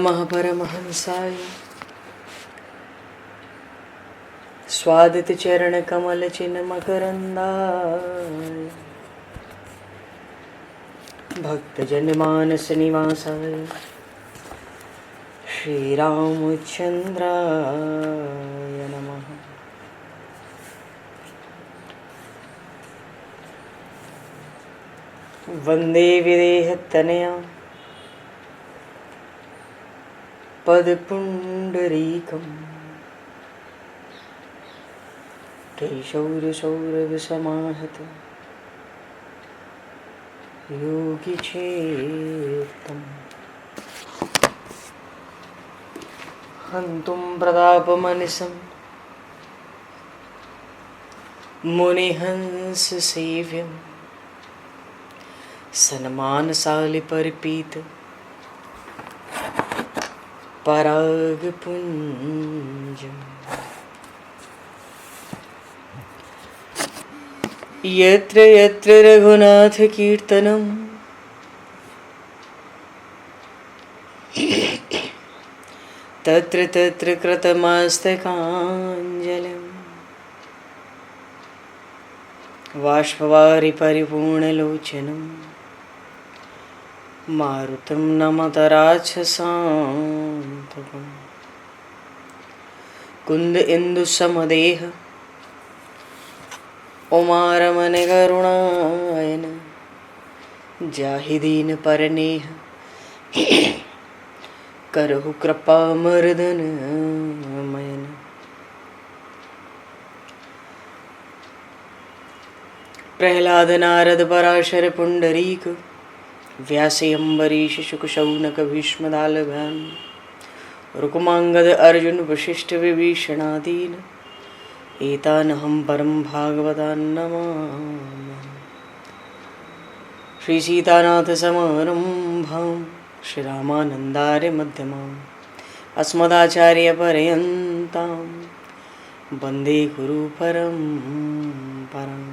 महापरमहंसाय स्वादित चरण कमल चिन्ह मकरंदाय भक्तजन मानस निवासाय श्री रामचंद्राय नमः। वंदे विदेहतनया पदपुंडरीकं केशौरसौरभसमाहत योगिचेतं हन्तुं प्रतापमनिशं मुनिहंससेव्यं सन्मानशालिपरिपीत परागपुञ्जम् यत्र यत्र रघुनाथकीर्तनं तत्र तत्र कृतमस्तकाञ्जलिं बाष्पवारि परिपूर्णलोचनं मारुतं नमत राक्षसान्तकं कुन्द इंदुसमदेह उमारमण करुणायन जाहि दीन परनेह करहु कृपा मर्दन मयन। प्रहलाद नारद पराशर पुंडरीक व्यासे अम्बरीश शुक शौनक भीष्म दालभान रुक्मांगद अर्जुन वशिष्ठ विभीषणादीन एतानहं परम भागवतान् नमामि। श्री सीतानाथ समारंभां श्री रामानन्दार्य मध्यमाम् अस्मदाचार्य पर्यन्तां वन्दे गुरु परम्पराम्।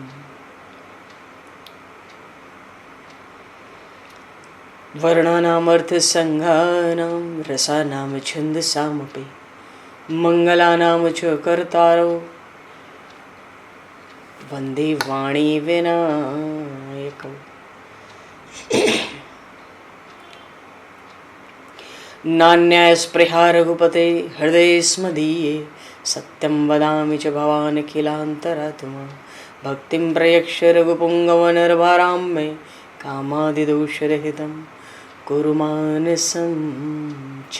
वर्णानामर्थ संज्ञानां रसानां छन्दसामपि मंगलानां च कर्तारो वन्दे वाणी विनायकौ। नान्यास्पृहा रघुपते हृदये स्मदीये सत्यं वदामि च भवान् किलान्तरात्मा भक्तिं प्रयक्ष रघुपुङ्गवनर्वरां मे कामादिदोषरहितं कुरु मानसं च।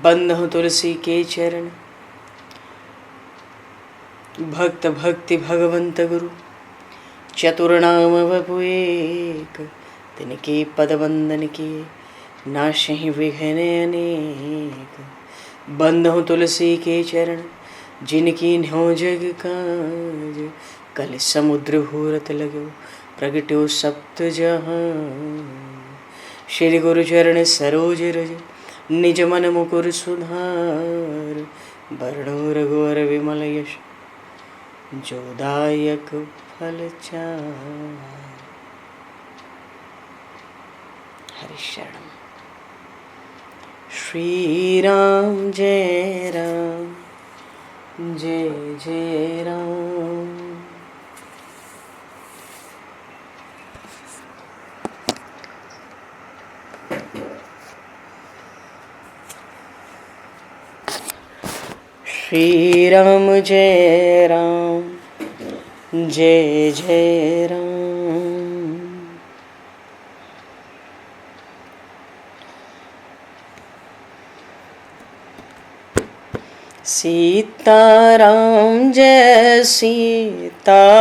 बंधु तुलसी के चरण भक्त भक्ति भगवंत गुरु चतुर्नाम वपु एक तिनके पद वंदन के नाशहि विघ्न अनेक। बंधु तुलसी के चरण जिनकी न्यो जग काज कल समुद्र घोरत लगो प्रगट्यो सप्त जहां। श्री गुरु चरण सरोज रज निज मन मुकुर सुधार वर्णो रघुवर विमल यश जोदायक फल चार। हरि शरण। श्री राम जय राम जय जय राम। श्री राम जय राम जय जय राम। सीताराम जय सीताराम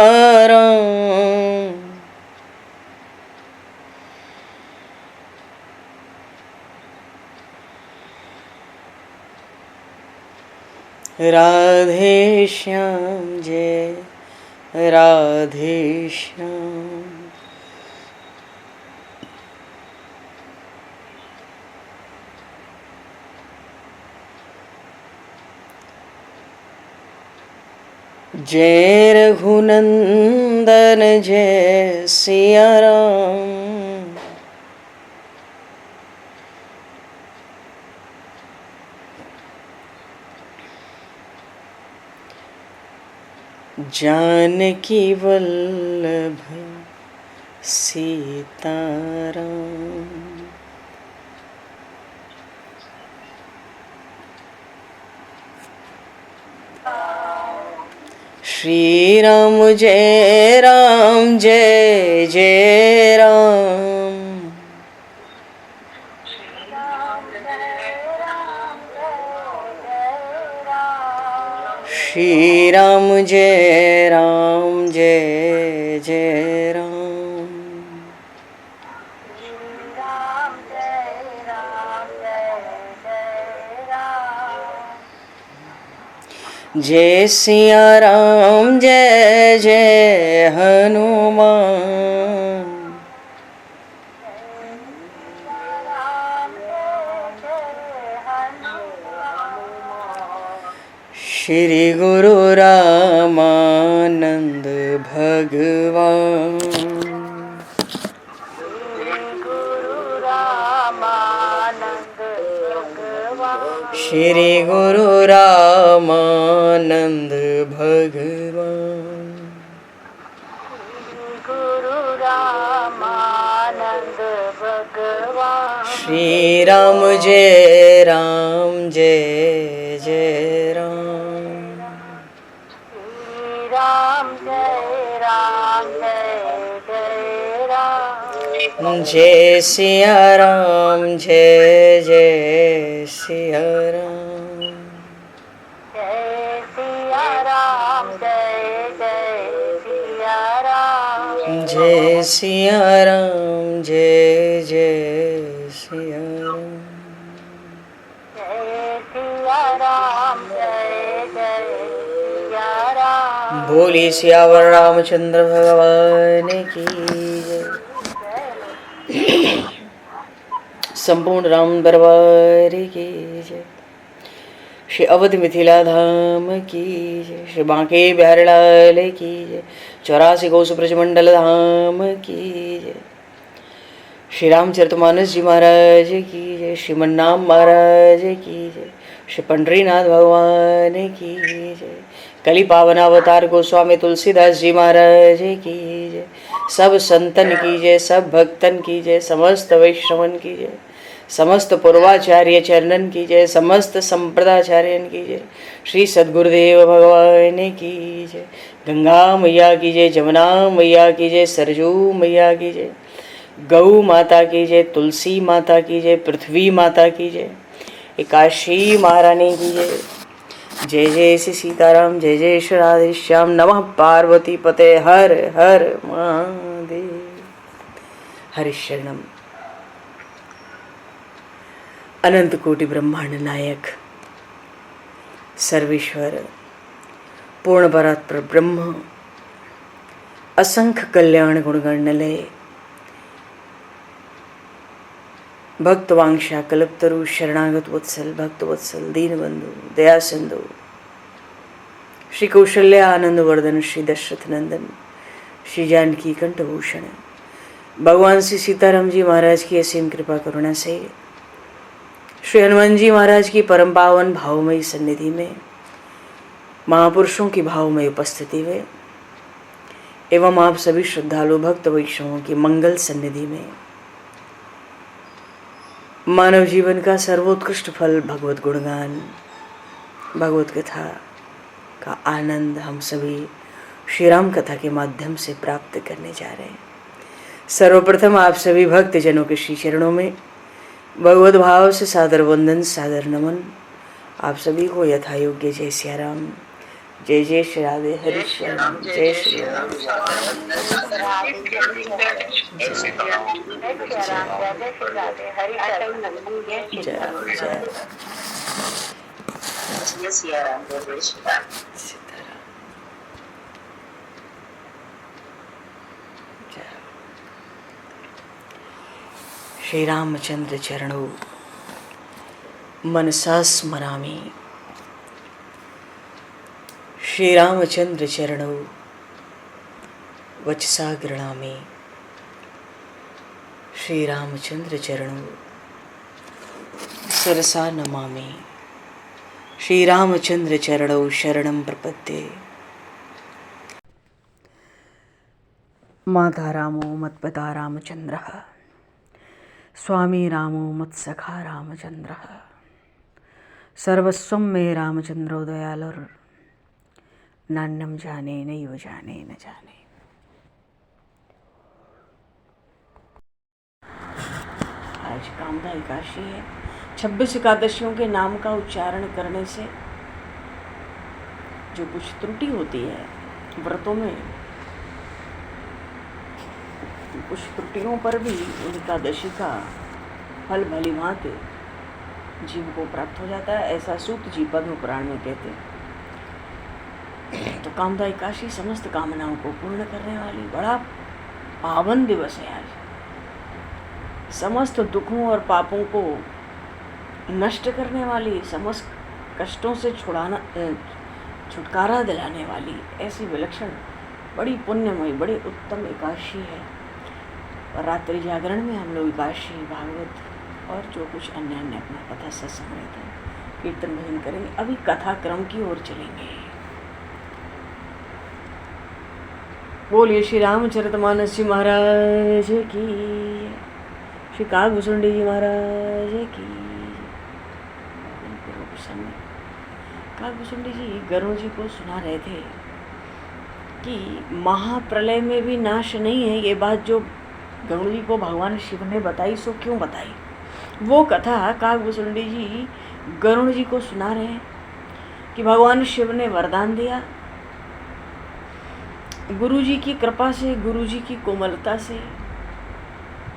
राधे श्याम जय राधे श्याम। जय रघुनंदन जय सिया राम। जानकी वल्लभ सीताराम। श्री राम जय राम जय जय राम। श्री राम जय राम जय जय राम। जय सिया राम जय जय हनुमान। श्री गुरु रामानंद भगवान। श्री गुरु रामानंद भगवान। श्री राम जय राम जय जय राम। जय सिया राम जय जय सिया राम। जय सिया राम जय जय सिया राम। बोली सियावर रामचंद्र भगवान की जय। संपूर्ण राम दरबार की जय। श्री अवध मिथिला धाम की जय। श्री बांके बिहारी लाल की जय। 84 कोस ब्रजमंडल धाम की जय। श्री रामचरितमानस जी महाराज की जय। श्रीमन्नाम महाराज की जय। श्री पंडरीनाथ भगवान की जय। कली पावन अवतार गोस्वामी तुलसीदास जी महाराज की जय। सब संतन की जय, सब भक्तन की जय, समस्त वैष्णवन की जय, समस्त पूर्वाचार्य चरणन की जय, समस्त संप्रदाचार्यन की जय। श्री सद्गुरुदेव भगवान की जय। गंगा मैया की जय, जमुना मैया की जय, सरजू मैया की जय, गौ माता की जय, तुलसी माता की जय, पृथ्वी माता की जय, एकाशी महारानी की जय। जय जय श्री सीताराम, जय जय श्री राधेश्याम। नमः पार्वती पते हर हर महादेव। हरिशरणम। अनंत कोटि ब्रह्मांड नायक सर्वेश्वर पूर्ण परात्पर ब्रह्म असंख्य कल्याण गुणगणलय भक्तवांशा कल्पतरु शरणागत वत्सल भक्तवत्सल दीनबंधु दया सिंधु श्री कौशल्य आनंद वर्धन श्री दशरथ नंदन श्री जानकी कंठभूषण भगवान श्री सीताराम जी महाराज की असीम कृपा करुणा से श्री हनुमान जी महाराज की परम पावन भावमयी सन्निधि में महापुरुषों की भावमयी उपस्थिति में एवं आप सभी श्रद्धालु भक्त वैष्णवों की मंगल सन्निधि में मानव जीवन का सर्वोत्कृष्ट फल भगवत गुणगान भगवत कथा का आनंद हम सभी श्री राम कथा के माध्यम से प्राप्त करने जा रहे हैं। सर्वप्रथम आप सभी भक्त जनों के श्री चरणों में भगवत भाव से सादर वंदन सादर नमन। आप सभी को यथा योग्य जय सिया राम, जय जय श्री राधे हरि श्याम, जय श्री राम। श्री रामचंद्र चरणों मनसा स्मरामि। श्री रामचंद्र चरणों वचसा गृणामि। श्री रामचंद्र चरणों सरसा नमामि। श्री रामचंद्र चरणों शरणं प्रपद्ये। माता रामो मत्पिता रामचंद्रः स्वामी रामो मत्सखा रामचंद्रः सर्वस्वं मे रामचंद्रो दयालुर् नान्यं जाने नैव जाने न जाने। आज कामदा एकादशी है। 26 एकादशियों के नाम का उच्चारण करने से जो कुछ त्रुटि होती है व्रतों में, कुछ त्रुटियों पर भी एकादशी का फल भली भांति जीव को प्राप्त हो जाता है, ऐसा सूत जी पद्म पुराण में कहते हैं। तो कामदा एकादशी समस्त कामनाओं को पूर्ण करने वाली बड़ा पावन दिवस है आज। समस्त दुखों और पापों को नष्ट करने वाली, समस्त कष्टों से छुटकारा दिलाने वाली ऐसी विलक्षण बड़ी पुण्यमयी बड़ी उत्तम एकादशी है। और रात्रि जागरण में हम लोग एकादशी भागवत और जो कुछ अन्य अपना कथा सत्संग रहता है कीर्तन भजन करेंगे। अभी कथा क्रम की ओर चलेंगे। बोलिए श्री रामचरितमानस जी महाराज की, श्री कागभूषुंडी जी महाराज की। कागभूषुंडी जी गरुड़ जी को सुना रहे थे कि महाप्रलय में भी नाश नहीं है। ये बात जो गरुड़ जी को भगवान शिव ने बताई, सो क्यों बताई? वो कथा कागभूषुंडी जी गरुड़ जी को सुना रहे हैं कि भगवान शिव ने वरदान दिया, गुरु जी की कृपा से, गुरु जी की कोमलता से,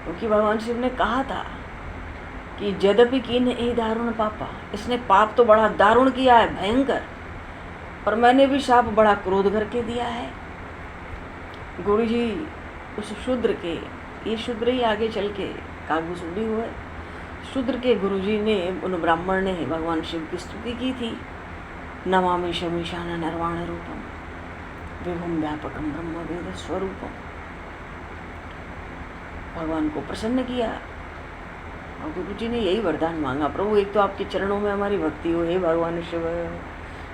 क्योंकि भगवान शिव ने कहा था कि यद्यपि कीन्ह एहि दारुण पापा, इसने पाप तो बड़ा दारुण किया है, भयंकर, पर मैंने भी शाप बड़ा क्रोध करके दिया है। गुरु जी उस शूद्र के, ये शूद्र ही आगे चल के कागभूषुंडी हुए, शूद्र के गुरु जी ने, उन ब्राह्मण ने भगवान शिव की स्तुति की थी। नमामि शमीशान निर्वाण रूपम विभुम व्यापकम ब्रह्म वेद स्वरूपम। भगवान को प्रसन्न किया और गुरु जी ने यही वरदान मांगा, प्रभु एक तो आपके चरणों में हमारी भक्ति हो, हे भगवान शिव,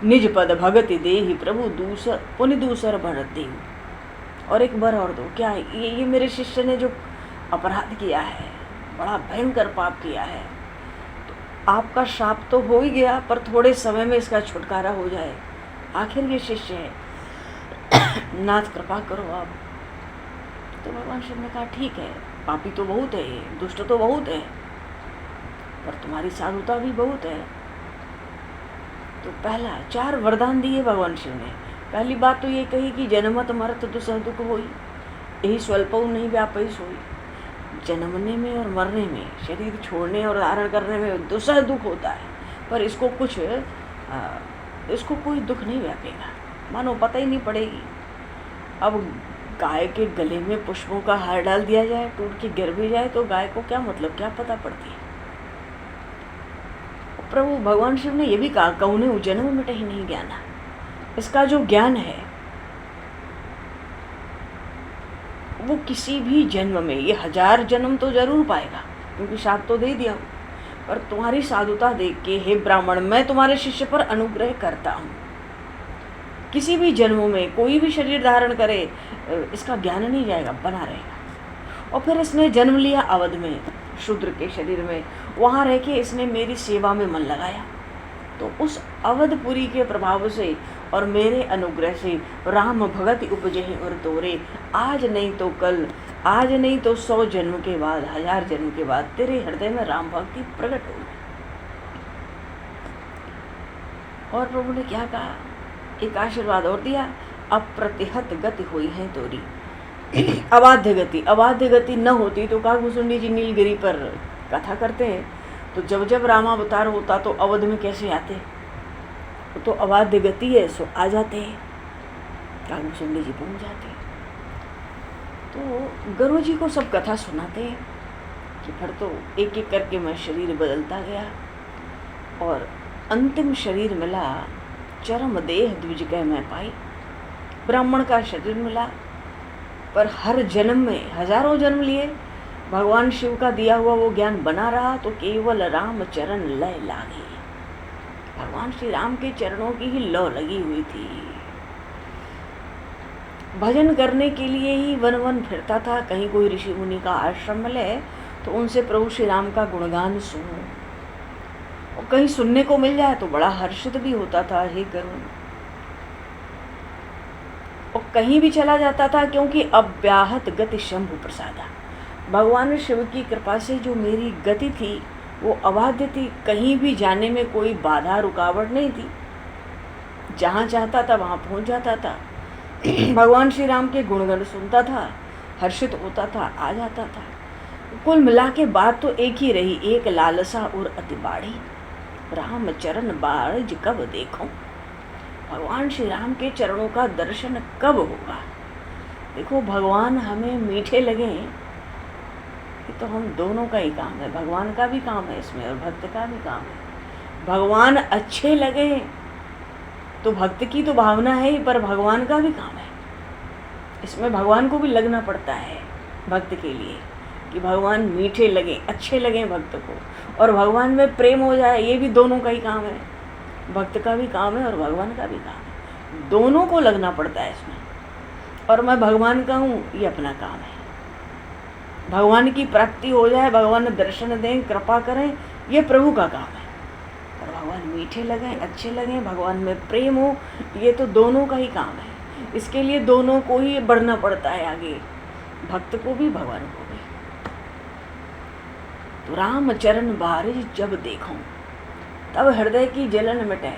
निज पद भगति देहि प्रभु दूसर पुनि दूसर भरत देहु। और एक बार और दो, क्या ये मेरे शिष्य ने जो अपराध किया है, बड़ा भयंकर पाप किया है, तो आपका शाप तो हो ही गया, पर थोड़े समय में इसका छुटकारा हो जाए। आखिर ये शिष्य है, नाथ कृपा करो आप। तो भगवान शिव ने कहा ठीक है, पापी तो बहुत है, ये दुष्ट तो बहुत है, पर तुम्हारी साधुता भी बहुत है। तो पहला 4 वरदान दिए भगवान शिव ने। पहली बात तो ये कही कि जन्मत मरत दुसह दुख होई, यही स्वल्पऊ नहीं व्यापई सोई। जन्मने में और मरने में, शरीर छोड़ने और धारण करने में दुसह दुख होता है, पर इसको कोई दुख नहीं व्यापेगा, मानो पता ही नहीं पड़ेगी। अब गाय के गले में पुष्पों का हार डाल दिया जाए, टूट के गिर भी जाए, तो गाय को क्या मतलब, क्या पता पड़ती है। प्रभु भगवान शिव ने यह भी कहा, कौने जन्म मिटे ही नहीं ज्ञाना। इसका जो ज्ञान है वो किसी भी जन्म में, ये 1000 जन्म तो जरूर पाएगा, क्योंकि शाप तो दे दिया, पर तुम्हारी साधुता देख के हे ब्राह्मण, मैं तुम्हारे शिष्य पर अनुग्रह करता हूँ। किसी भी जन्मों में कोई भी शरीर धारण करे, इसका ज्ञान नहीं जाएगा, बना रहेगा। और फिर इसने जन्म लिया अवध में, शूद्र के शरीर में, वहाँ रह के इसने मेरी सेवा में मन लगाया, तो उस अवधपुरी के प्रभाव से और मेरे अनुग्रह से राम भगत उपजे और तोरे, आज नहीं तो कल, आज नहीं तो 100 जन्म के बाद, 1000 जन्म के बाद तेरे हृदय में राम भक्ति प्रकट होगी। और प्रभु ने क्या कहा, एक आशीर्वाद और दिया, अप्रतिहत गति हुई है तोरी। अबाध्य गति न होती तो कागभूषुंडी जी नीलगिरी पर कथा करते हैं, तो जब जब रामावतार होता तो अवध में कैसे आते, तो अबाध्य गति है, सो आ जाते हैं, कागभूषुंडी जी पहुंच जाते हैं। तो गरुड़ जी को सब कथा सुनाते हैं कि फिर तो एक एक करके मैं शरीर बदलता गया और अंतिम शरीर मिला, चरम देह द्विज कह मैं पाई। ब्राह्मण का शरीर मिला, पर हर जन्म में, हजारों जन्म लिए, भगवान शिव का दिया हुआ वो ज्ञान बना रहा, तो केवल राम चरण लय लागे। भगवान श्री राम के चरणों की ही लौ लगी हुई थी। भजन करने के लिए ही वन वन फिरता था। कहीं कोई ऋषि मुनि का आश्रम मिले तो उनसे प्रभु श्री राम का गुणगान सुनो, और कहीं सुनने को मिल जाए तो बड़ा हर्षित भी होता था, हे गरुण। और कहीं भी चला जाता था, क्योंकि अव्याहत गति शंभु प्रसादा, भगवान शिव की कृपा से जो मेरी गति थी वो अबाध्य थी। कहीं भी जाने में कोई बाधा रुकावट नहीं थी, जहाँ चाहता था वहाँ पहुँच जाता था। भगवान श्री राम के गुणगान सुनता था, हर्षित होता था, आ जाता था। कुल मिला के बात तो एक ही रही, एक लालसा और अति बाढ़ी, राम चरण बारज कब देखूं, भगवान श्री राम के चरणों का दर्शन कब होगा। देखो, भगवान हमें मीठे लगे, ये तो हम दोनों का ही काम है, भगवान का भी काम है इसमें और भक्त का भी काम है। भगवान अच्छे लगे तो भक्त की तो भावना है ही, पर भगवान का भी काम है इसमें, भगवान को भी लगना पड़ता है भक्त के लिए, कि भगवान मीठे लगे, अच्छे लगे भक्त को, और भगवान में प्रेम हो जाए। ये भी दोनों का ही काम है, भक्त का भी काम है और भगवान का भी काम है, दोनों को लगना पड़ता है इसमें। और मैं भगवान का हूँ, ये अपना काम है। भगवान की प्राप्ति हो जाए, भगवान दर्शन दें, कृपा करें, ये प्रभु का काम है। और भगवान मीठे लगें, अच्छे लगें, भगवान में प्रेम हो, ये तो दोनों का ही काम है। इसके लिए दोनों को ही बढ़ना पड़ता है आगे, भक्त को भी भगवान को भी। तो राम चरण बारिज जब देखूं तब हृदय की जलन मिटे।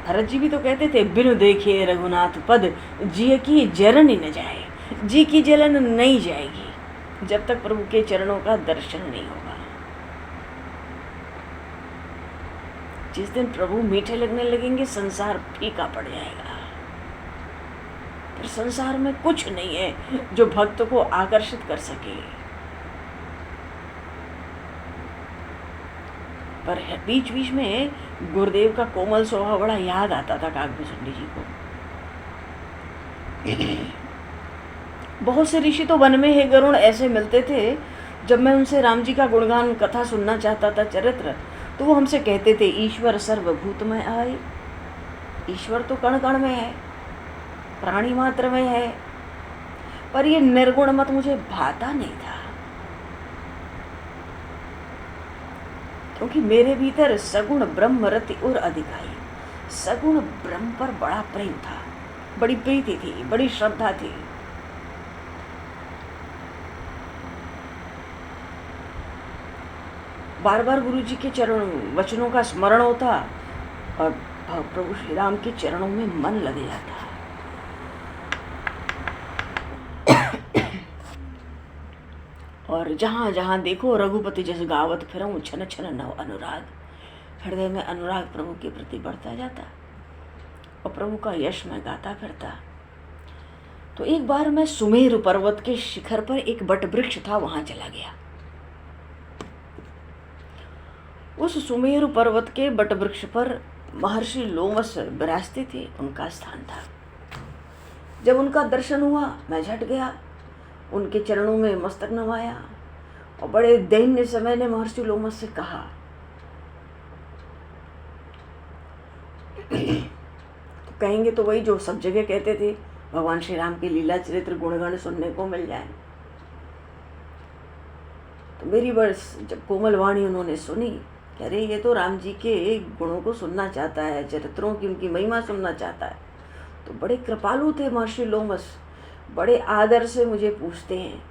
भरत जी भी तो कहते थे, बिनु देखे रघुनाथ पद जी की जलन ही न जाए। जी की जलन नहीं जाएगी जब तक प्रभु के चरणों का दर्शन नहीं होगा। जिस दिन प्रभु मीठे लगने लगेंगे, संसार फीका पड़ जाएगा। फिर संसार में कुछ नहीं है जो भक्त को आकर्षित कर सके। पर बीच बीच में गुरुदेव का कोमल स्वभाव बड़ा याद आता था काकभूषणी जी को। बहुत से ऋषि तो वन में हे गरुण ऐसे मिलते थे, जब मैं उनसे राम जी का गुणगान कथा सुनना चाहता था, चरित्र, तो वो हमसे कहते थे, ईश्वर सर्वभूत में आए। ईश्वर तो कण कण में है, प्राणी मात्र में है, पर ये निर्गुण मत मुझे भाता नहीं था, क्योंकि मेरे भीतर सगुण ब्रह्म रति और अधिकाई, सगुण ब्रह्म पर बड़ा प्रेम था, बड़ी प्रीति थी, बड़ी श्रद्धा थी। बार बार गुरु जी के चरण वचनों का स्मरण होता और प्रभु श्री राम के चरणों में मन लग जाता। और जहाँ जहाँ देखो रघुपति जैसे गावत फिरूं, छन छन नव अनुराग, हृदय में अनुराग प्रभु के प्रति बढ़ता जाता और प्रभु का यश मैं गाता फिरता। तो एक बार मैं सुमेरु पर्वत के शिखर पर, एक बट वृक्ष था, वहां चला गया। उस सुमेरु पर्वत के बट वृक्ष पर महर्षि लोमस विराजते थे, उनका स्थान था। जब उनका दर्शन हुआ, मैं झट गया, उनके चरणों में मस्तक नवाया और बड़े दैन्य समय ने महर्षि लोमस से कहा, तो कहेंगे तो वही जो सब जगह कहते थे, भगवान श्री राम की लीला चरित्र गुणगान सुनने को मिल जाए। तो मेरी बस जब कोमल वाणी उन्होंने सुनी, कह रहे ये तो राम जी के गुणों को सुनना चाहता है, चरित्रों की उनकी महिमा सुनना चाहता है। तो बड़े कृपालु थे महर्षि लोमस, बड़े आदर से मुझे पूछते हैं।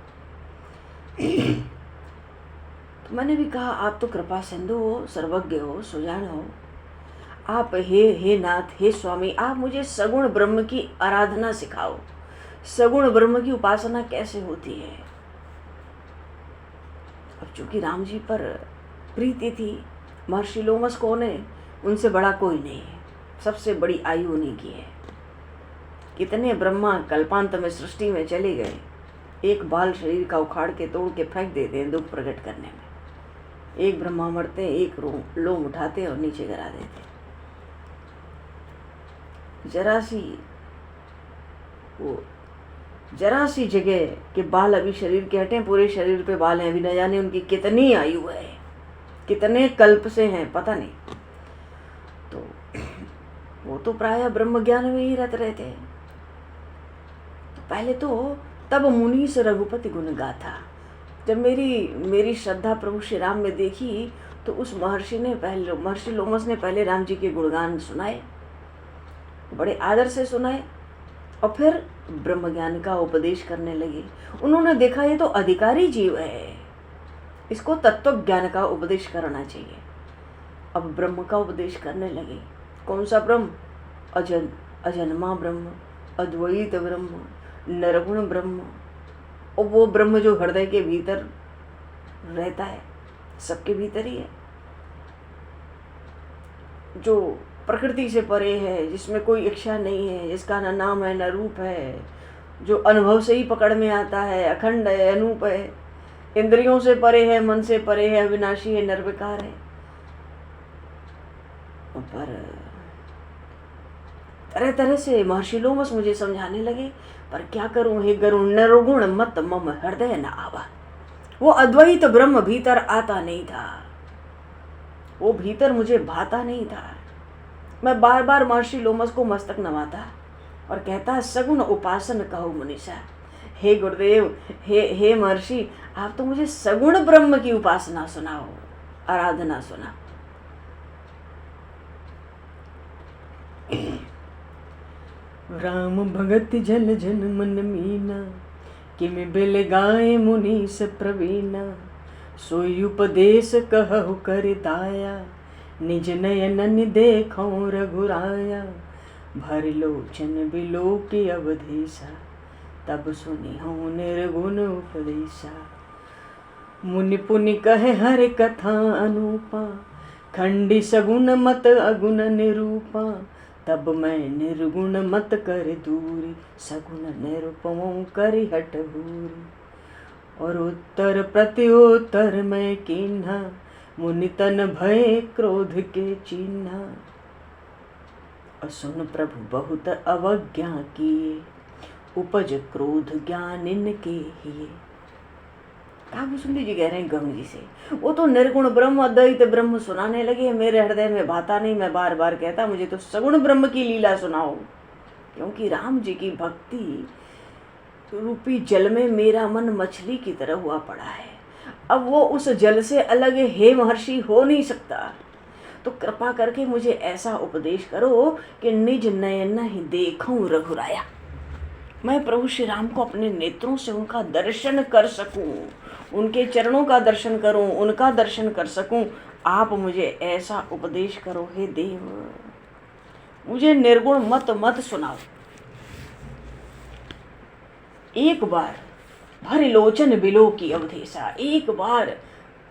तो मैंने भी कहा, आप तो कृपा सिंधु हो, सर्वज्ञ हो, सुजान हो, आप हे नाथ, हे स्वामी, आप मुझे सगुण ब्रह्म की आराधना सिखाओ, सगुण ब्रह्म की उपासना कैसे होती है। अब चूंकि राम जी पर प्रीति थी, महर्षि लोमस कौन है, उनसे बड़ा कोई नहीं है, सबसे बड़ी आयु उन्हीं की है। कितने ब्रह्मा कल्पांत में सृष्टि में चले गए, एक बाल शरीर का उखाड़ के तोड़ के फेंक देते हैं दुख प्रकट करने में। एक ब्रह्मा मरते, एक लोम उठाते और नीचे गिरा देते। जरा सी जगह के बाल अभी शरीर के हटे, पूरे शरीर पे बाल हैं, अभी न जाने उनकी कितनी आयु है, कितने कल्प से हैं पता नहीं। तो वो तो प्रायः ब्रह्म ज्ञान में ही रत रहते हैं। पहले तो तब मुनीस रघुपति गुण गाथा, जब मेरी श्रद्धा प्रभु श्री राम में देखी तो उस महर्षि लोमस ने पहले राम जी के गुणगान सुनाए, बड़े आदर से सुनाए, और फिर ब्रह्म ज्ञान का उपदेश करने लगे। उन्होंने देखा ये तो अधिकारी जीव है, इसको तत्व ज्ञान का उपदेश करना चाहिए। अब ब्रह्म का उपदेश करने लगे। कौन सा ब्रह्म? अजन्मा ब्रह्म, अद्वैत ब्रह्म, निर्गुण ब्रह्म, और वो ब्रह्म जो हृदय के भीतर रहता है, सबके भीतर ही है, जो प्रकृति से परे है, जिसमें कोई इच्छा नहीं है, जिसका न नाम है न रूप है, जो अनुभव से ही पकड़ में आता है, अखंड है, अनूप है, इंद्रियों से परे है, मन से परे है, अविनाशी है, निर्विकार है। पर तरह तरह से महर्षि लोमस मुझे समझाने लगे, पर क्या करूं हे गरुण, निर्गुण मत मम हृदय न आवा। वो अद्वैत ब्रह्म भीतर आता नहीं था, वो भीतर मुझे भाता नहीं था। मैं बार बार महर्षि लोमस को मस्तक नवाता और कहता, सगुण उपासन कहो मुनीषा। हे गुरुदेव, हे महर्षि, आप तो मुझे सगुण ब्रह्म की उपासना सुनाओ, आराधना सुना। राम भगत जल जन मन मीना, किम बिल गाय मुनीस प्रवीणा। सोई उपदेश कहु कर दाया, निज नयनन देखो रघुराया। भर लोचन बिलो के अवधेशा, तब सुनी हूँ निर्गुण उपदेशा। मुनि पुनि कहे हर कथा अनूपा, खंडी सगुण मत अगुण निरूपा। तब मैं निर्गुण मत कर दूरी, सगुण निरूपमों करि हठ भूरी। और उत्तर प्रत्युत्तर मैं कीन्हा, मुनि तन भय क्रोध के चिन्हा। असुन प्रभु बहुत अवज्ञा किए, उपज क्रोध ज्ञान इनके हिए। काबूसुंदी जी कह रहे हैं गंग जी से, वो तो निर्गुण ब्रह्म अद्वैत ब्रह्म सुनाने लगे, मेरे हृदय में भाता नहीं। मैं बार बार कहता, मुझे तो सगुण ब्रह्म की लीला सुनाओ, क्योंकि राम जी की भक्ति रूपी जल में मेरा मन मछली की तरह हुआ पड़ा है। अब वो उस जल से अलग हे महर्षि हो नहीं सकता, तो कृपा करके मुझे ऐसा उपदेश करो कि निज नयन ही देखूं रघुराया। मैं प्रभु श्री राम को अपने नेत्रों से उनका दर्शन कर सकूं, उनके चरणों का दर्शन करूं, उनका दर्शन कर सकूं। आप मुझे ऐसा उपदेश करो हे देव, मुझे निर्गुण मत सुनाओ। एक बार भर लोचन बिलो की अवधेशा, एक बार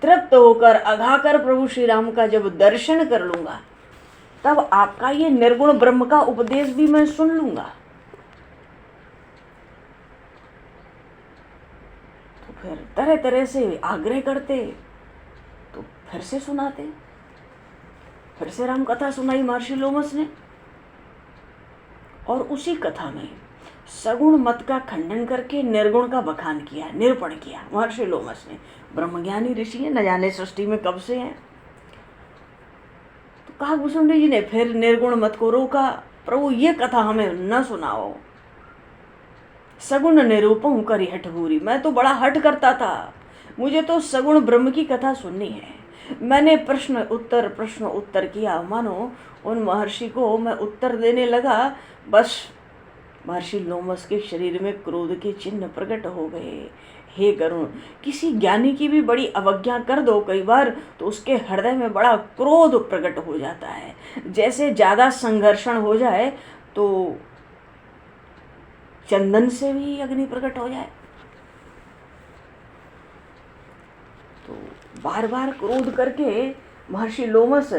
तृप्त होकर अघाकर प्रभु श्री राम का जब दर्शन कर लूंगा, तब आपका ये निर्गुण ब्रह्म का उपदेश भी मैं सुन लूंगा। फिर तरह तरह से आग्रह करते, तो फिर से सुनाते, फिर से राम कथा सुनाई महर्षि लोमस ने। और उसी कथा में सगुण मत का खंडन करके निर्गुण का बखान किया, निरूपण किया महर्षि लोमस ने। ब्रह्मज्ञानी ऋषि है, न जाने सृष्टि में कब से हैं। तो काकभूषुंडी जी ने फिर निर्गुण मत को रोका, प्रभु ये कथा हमें न सुनाओ, सगुण निरूपम करि हठ भूरी। मैं तो बड़ा हठ करता था, मुझे तो सगुण ब्रह्म की कथा सुननी है। मैंने प्रश्न उत्तर किया, मानो उन महर्षि को मैं उत्तर देने लगा, बस महर्षि लोमस के शरीर में क्रोध के चिन्ह प्रकट हो गए। हे गरुण, किसी ज्ञानी की भी बड़ी अवज्ञा कर दो कई बार, तो उसके हृदय में बड़ा क्रोध प्रकट हो जाता है। जैसे ज्यादा संघर्षण हो जाए तो चंदन से भी अग्नि प्रकट हो जाए। तो बार बार क्रोध करके महर्षि लोमस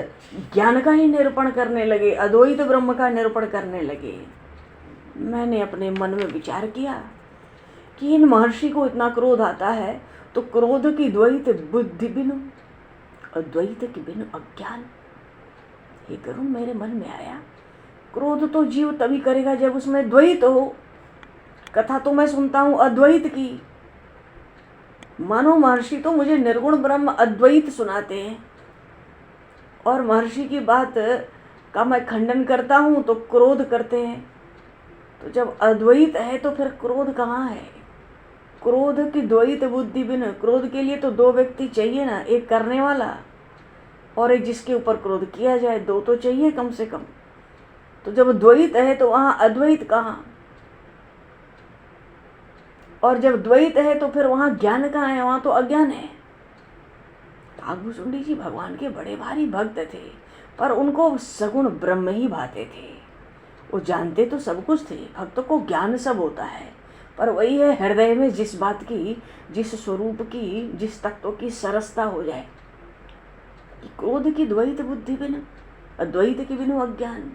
ज्ञान का ही निरूपण करने लगे, अद्वैत ब्रह्म का निरूपण करने लगे। मैंने अपने मन में विचार किया कि इन महर्षि को इतना क्रोध आता है, तो क्रोध की द्वैत बुद्धि बिनु, अद्वैत की बिनु अज्ञान। हे करुण, मेरे मन में आया, क्रोध तो जीव तभी करेगा जब उसमें द्वैत हो। कथा तो मैं सुनता हूं अद्वैत की, मानो महर्षि तो मुझे निर्गुण ब्रह्म अद्वैत सुनाते हैं, और महर्षि की बात का मैं खंडन करता हूं तो क्रोध करते हैं। तो जब अद्वैत है तो फिर क्रोध कहाँ है? क्रोध की द्वैत बुद्धि बिन, क्रोध के लिए तो दो व्यक्ति चाहिए ना, एक करने वाला और एक जिसके ऊपर क्रोध किया जाए, दो तो चाहिए कम से कम। तो जब द्वैत है तो वहाँ अद्वैत कहाँ? और जब द्वैत है तो फिर वहाँ ज्ञान कहाँ है? वहाँ तो अज्ञान है। काकभूषुंडी जी भगवान के बड़े भारी भक्त थे, पर उनको सगुण ब्रह्म ही भाते थे। वो जानते तो सब कुछ थे, भक्त को ज्ञान सब होता है, पर वही है हृदय में जिस बात की, जिस स्वरूप की, जिस तत्व की सरसता हो जाए कि क्रोध की द्वैत बुद्धि बिन, अद्वैत के बिनु अज्ञान।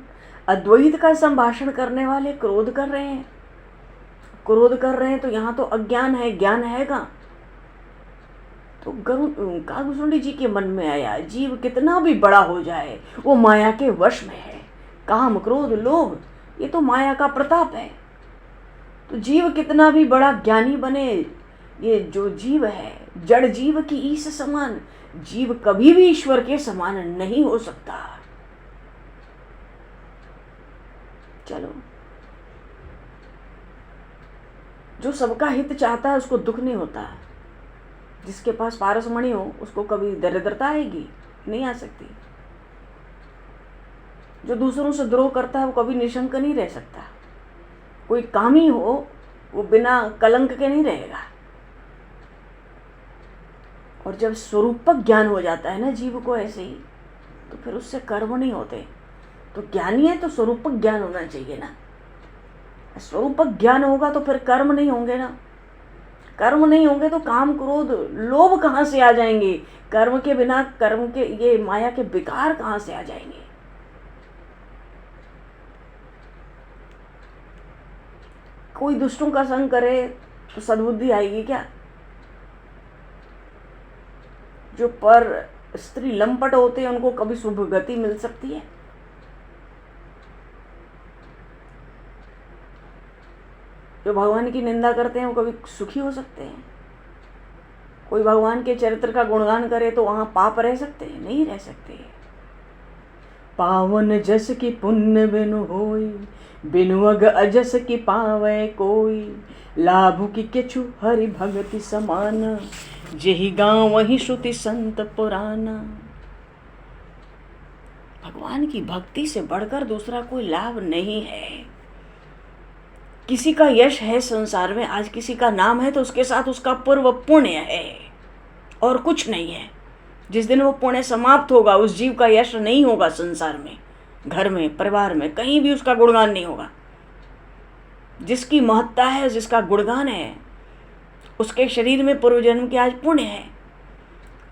अद्वैत का संभाषण करने वाले क्रोध कर रहे हैं, क्रोध कर रहे हैं तो यहाँ तो अज्ञान है, ज्ञान है कहाँ? तो काकभूषुंडी जी के मन में आया, जीव कितना भी बड़ा हो जाए वो माया के वश में है। काम, क्रोध, लोभ, ये तो माया का प्रताप है। तो जीव कितना भी बड़ा ज्ञानी बने, ये जो जीव है जड़ जीव की ईश समान, जीव कभी भी ईश्वर के समान नहीं हो सकता। चलो, जो सबका हित चाहता है उसको दुख नहीं होता। जिसके पास पारसमणि हो उसको कभी दरिद्रता आएगी? नहीं आ सकती। जो दूसरों से द्रोह करता है वो कभी निशंक नहीं रह सकता। कोई कामी हो वो बिना कलंक के नहीं रहेगा। और जब स्वरूपक ज्ञान हो जाता है ना जीव को ऐसे ही, तो फिर उससे कर्म नहीं होते। तो ज्ञानी है तो स्वरूपक ज्ञान होना चाहिए ना। स्वरूपक ज्ञान होगा तो फिर कर्म नहीं होंगे ना। कर्म नहीं होंगे तो काम, क्रोध, लोभ कहाँ से आ जाएंगे? कर्म के बिना कर्म के ये माया के विकार कहाँ से आ जाएंगे? कोई दुष्टों का संग करे तो सद्बुद्धि आएगी क्या? जो पर स्त्री लंपट होते हैं उनको कभी शुभ गति मिल सकती है? जो भगवान की निंदा करते हैं वो कभी सुखी हो सकते हैं? कोई भगवान के चरित्र का गुणगान करे तो वहां पाप रह सकते हैं? नहीं रह सकते। पावन जस की पुण्य बिनु होई, बिनु अग अजस की पावे कोई। लाभु की केछु हरि भगति समान, जेहि गाँव वही श्रुति संत पुराना। भगवान की भक्ति से बढ़कर दूसरा कोई लाभ नहीं है। किसी का यश है संसार में, आज किसी का नाम है तो उसके साथ उसका पूर्व पुण्य है और कुछ नहीं है। जिस दिन वो पुण्य समाप्त होगा उस जीव का यश नहीं होगा संसार में, घर में, परिवार में, कहीं भी उसका गुणगान नहीं होगा। जिसकी महत्ता है, जिसका गुणगान है, उसके शरीर में पूर्व जन्म के आज पुण्य है।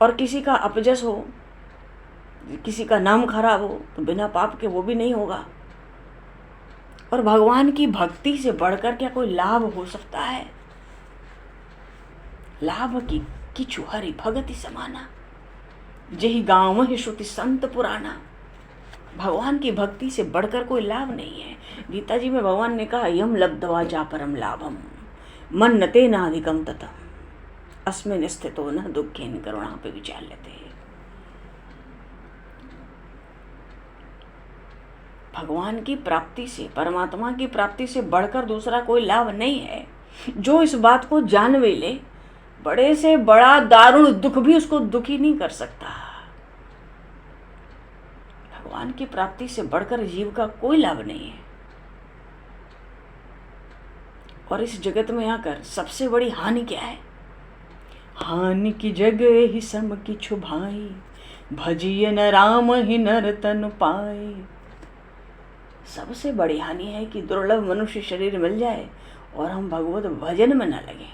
और किसी का अपजस हो, किसी का नाम खराब हो तो बिना पाप के वो भी नहीं होगा। और भगवान की भक्ति से बढ़कर क्या कोई लाभ हो सकता है? लाभ की किछु हरि भगति समाना, जेहि गाँव वही श्रुति संत पुराना। भगवान की भक्ति से बढ़कर कोई लाभ नहीं है। गीता जी में भगवान ने कहा, यम लब्ध्वा चा परम लाभम मन्नते नाधिकम ततम अस्मिन् स्थितो न दुखेन करुणापि विचाल्यते। भगवान की प्राप्ति से, परमात्मा की प्राप्ति से बढ़कर दूसरा कोई लाभ नहीं है। जो इस बात को जान भी ले, बड़े से बड़ा दारुण दुख भी उसको दुखी नहीं कर सकता। भगवान की प्राप्ति से बढ़कर जीव का कोई लाभ नहीं है। और इस जगत में आकर सबसे बड़ी हानि क्या है? हानि की जगह ही सम की छुभाई, भजिए न राम ही नर तन पाए। सबसे बड़ी हानि है कि दुर्लभ मनुष्य शरीर मिल जाए और हम भगवत भजन में न लगे।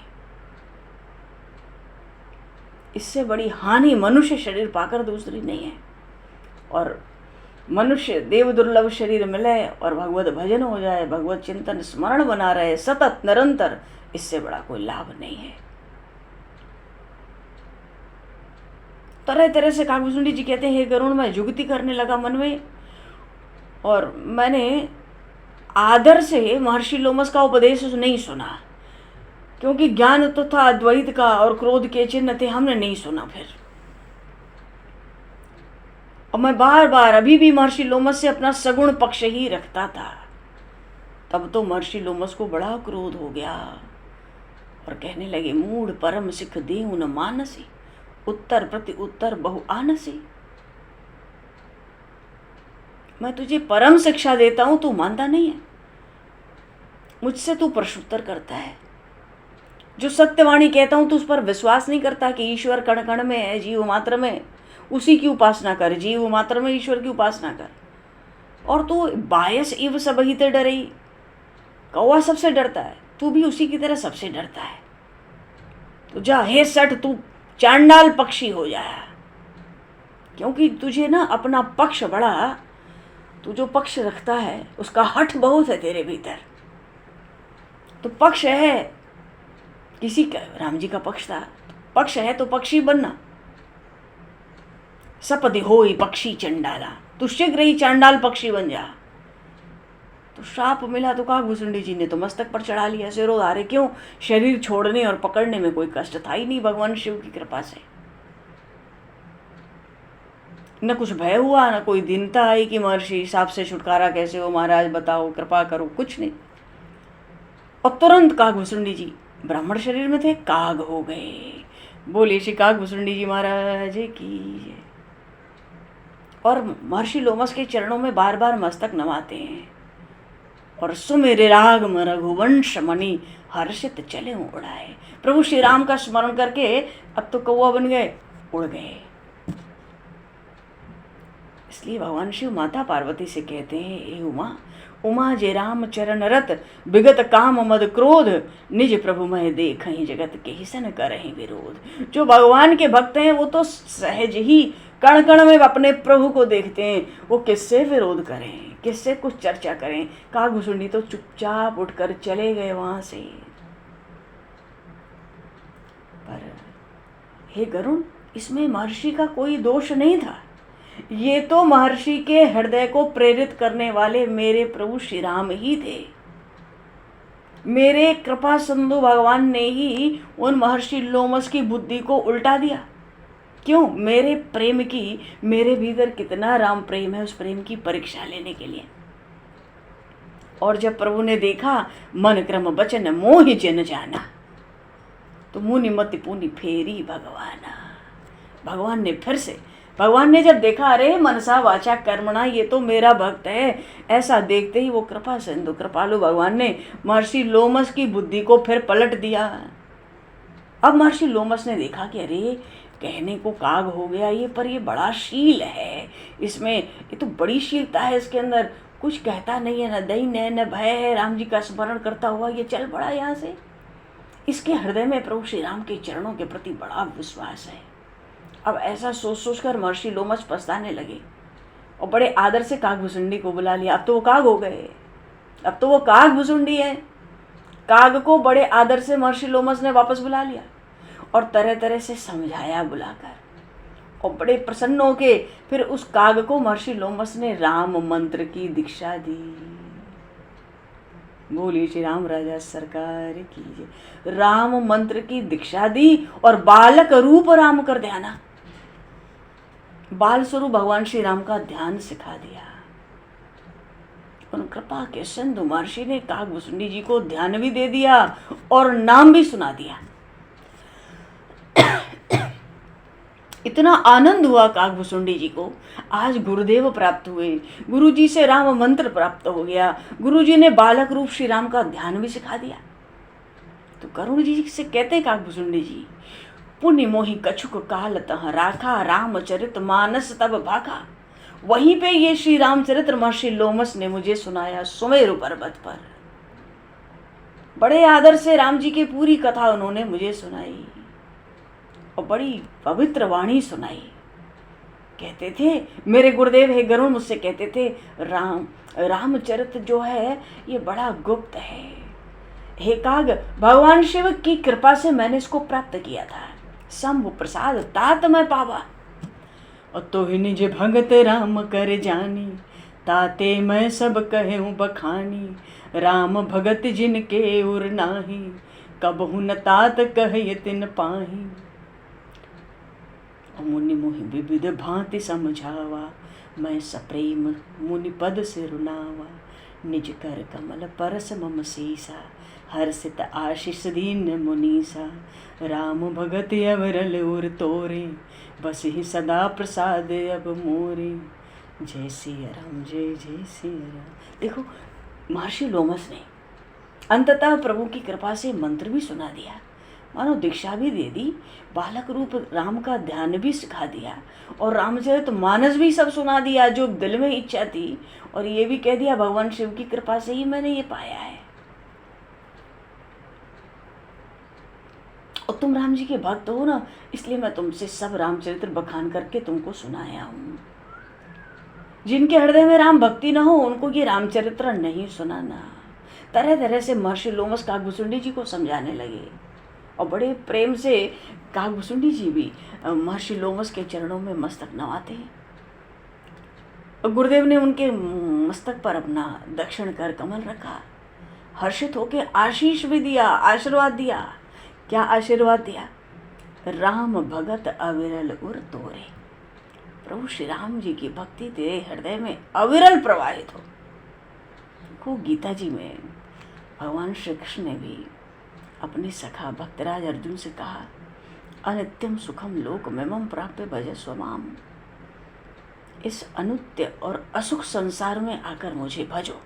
इससे बड़ी हानि मनुष्य शरीर पाकर दूसरी नहीं है। और मनुष्य देव दुर्लभ शरीर मिले और भगवत भजन हो जाए, भगवत चिंतन स्मरण बना रहे सतत निरंतर, इससे बड़ा कोई लाभ नहीं है। तरह तरह से काकभूषुंडी जी कहते हैं, हे गरुण, मैं जुगती करने लगा मन में और मैंने आदर से महर्षि लोमस का उपदेश नहीं सुना, क्योंकि ज्ञान तो था अद्वैत का और क्रोध के चिन्ह थे, हमने नहीं सुना। फिर और मैं बार बार अभी भी महर्षि लोमस से अपना सगुण पक्ष ही रखता था। तब तो महर्षि लोमस को बड़ा क्रोध हो गया और कहने लगे, मूढ़ परम सिख देहु न मानसी, उत्तर प्रति उत्तर बहु आनसी। मैं तुझे परम शिक्षा देता हूं, तू मानता नहीं है। मुझसे तू प्रश्नोत्तर करता है। जो सत्यवाणी कहता हूं तू उस पर विश्वास नहीं करता कि ईश्वर कण कण में है, जीव मात्र में, उसी की उपासना कर, जीव मात्र में ईश्वर की उपासना कर। और तू बायस इव सबहिते डरई, कौवा सबसे डरता है, तू भी उसी की तरह सबसे डरता है। तो जा हे सठ, तू चांडाल पक्षी हो जाया, क्योंकि तुझे ना अपना पक्ष बड़ा, तू जो पक्ष रखता है उसका हठ बहुत है तेरे भीतर। तो पक्ष है किसी का, राम जी का पक्ष था, पक्ष है तो पक्षी बनना। सपदि होई पक्षी चंडाला, तू शीघ्र ही चांडाल पक्षी बन जा। तो श्राप मिला तो काकभूसुंडी जी ने तो मस्तक पर चढ़ा लिया, सिरोधारे। क्यों? शरीर छोड़ने और पकड़ने में कोई कष्ट था ही नहीं भगवान शिव की कृपा से। न कुछ भय हुआ, न कोई दीनता आई कि महर्षि सांप से छुटकारा कैसे हो महाराज, बताओ, कृपा करो, कुछ नहीं। और तुरंत काकभूसुंडी जी ब्राह्मण शरीर में थे, काग हो गए। बोलिए श्री काकभूसुंडी जी महाराज की जय। और महर्षि लोमस के चरणों में बार बार मस्तक नवाते हैं और सुमेरे राग रघुवंश मणि हर्षित चले उड़ाए। प्रभु श्री राम का स्मरण करके अब तो कौवा बन गए, उड़ गए। इसलिए भगवान शिव माता पार्वती से कहते हैं, ए उमा, उमा जे राम चरण रत, विगत काम मद क्रोध, निज प्रभु मह देखहि जगत के हिसन करहि विरोध। जो भगवान के भक्त हैं वो तो सहज ही कण कण में अपने प्रभु को देखते हैं, वो किससे विरोध करें, किससे कुछ चर्चा करें। काकभूसुंडी तो चुपचाप उठकर चले गए वहां से। पर हे गरुण, इसमें महर्षि का कोई दोष नहीं था। ये तो महर्षि के हृदय को प्रेरित करने वाले मेरे प्रभु श्री राम ही थे। मेरे कृपा सिंधु भगवान ने ही उन महर्षि लोमस की बुद्धि को उल्टा दिया। क्यों? मेरे प्रेम की, मेरे भीतर कितना राम प्रेम है, उस प्रेम की परीक्षा लेने के लिए। और जब प्रभु ने देखा मन क्रम वचन मोहि जन जाना, तो मुनि मति पुनि फेरी भगवाना। भगवान ने फिर से, भगवान ने जब देखा, अरे मनसा वाचा कर्मणा, ये तो मेरा भक्त है, ऐसा देखते ही वो कृपा सिंधु कृपालु भगवान ने महर्षि लोमस की बुद्धि को फिर पलट दिया। अब महर्षि लोमस ने देखा कि अरे कहने को काग हो गया ये, पर ये बड़ा शील है इसमें, ये तो बड़ी शीलता है इसके अंदर, कुछ कहता नहीं है, न दैन है न भय है, राम जी का स्मरण करता हुआ ये चल पड़ा यहाँ से। इसके हृदय में प्रभु श्री राम के चरणों के प्रति बड़ा विश्वास है। अब ऐसा सोच सोच कर महर्षि लोमस पछताने लगे और बड़े आदर से काकभूसुंडी को बुला लिया। अब तो वो काग हो गए, अब तो वो काकभूसुंडी है। काग को बड़े आदर से महर्षि लोमस ने वापस बुला लिया और तरह तरह से समझाया बुलाकर, और बड़े प्रसन्न होके फिर उस काग को महर्षि लोमस ने राम मंत्र की दीक्षा दी। बोलिए श्री राम राजा सरकार की जय। राम मंत्र की दीक्षा दी और बालक रूप राम कर ध्याना, बाल स्वरूप भगवान श्री राम का ध्यान सिखा दिया। उन कृपा के सिंधु महर्षि ने काकभूसुंडी जी को ध्यान भी दे दिया और नाम भी सुना दिया। इतना आनंद हुआ काकभूसुंडी जी को, आज गुरुदेव प्राप्त हुए, गुरु जी से राम मंत्र प्राप्त हो गया, गुरु जी ने बालक रूप श्री राम का ध्यान भी सिखा दिया। तो करुण जी से कहते काकभूसुंडी जी, पुण्य मोहि कछुक काल तह राखा, रामचरित मानस तब भाखा। वहीं पे ये श्री रामचरित्र महर्षि लोमस ने मुझे सुनाया सुमेरु पर्वत पर। बड़े आदर से राम जी की पूरी कथा उन्होंने मुझे सुनाई और बड़ी पवित्र वाणी सुनाई। कहते थे मेरे गुरुदेव हे गरुण मुझसे कहते थे, रामचरित जो है ये बड़ा गुप्त है। हे काग, भगवान शिव की कृपा से मैंने इसको प्राप्त किया था। शंभु प्रसाद तात मैं पावा, और तो ही निज भगत राम कर जानी, ताते मैं सब कहूँ बखानी। राम भगत जिनके उर नाही, कबहु न तात कहे तिन पाही। मुनि मोहि विविध भांति समझावा, मैं सप्रेम मुनि पद से रुनावा। निज कर कमल परस मम सीसा, हर्षित आशीष दीन मुनीसा। राम भगत अवरल उर तोरे, बस ही सदा प्रसाद अब मोरे। जय सिया राम, जय जय सिया राम। देखो महर्षि लोमस ने अंततः प्रभु की कृपा से मंत्र भी सुना दिया, मानो दीक्षा भी दे दी, बालक रूप राम का ध्यान भी सिखा दिया, और रामचरित मानस भी सब सुना दिया जो दिल में इच्छा थी, और ये भी कह दिया भगवान शिव की कृपा से ही मैंने ये पाया है। और तुम राम जी के भक्त हो ना, इसलिए मैं तुमसे सब रामचरित्र बखान करके तुमको सुनाया हूं। जिनके हृदय में राम भक्ति न हो उनको ये रामचरित्र नहीं सुनाना। तरह तरह से महर्षि लोमस काकभुसुंडी जी को समझाने लगे, और बड़े प्रेम से काकभुसुंडी जी भी महर्षि लोमस के चरणों में मस्तक नवाते हैं। और गुरुदेव ने उनके मस्तक पर अपना दक्षिण कर कमल रखा, हर्षित होकर आशीष भी दिया, आशीर्वाद दिया। क्या आशीर्वाद दिया? राम भगत अविरल उर तोरे। प्रभु श्री राम जी की भक्ति तेरे हृदय में अविरल प्रवाहित हो। को गीता जी में भगवान श्री कृष्ण ने भी अपने सखा भक्तराज अर्जुन से कहा, अनित्यम सुखम लोकमिमं प्राप्य भजस्व माम। इस अनुत्य और असुख संसार में आकर मुझे भजो।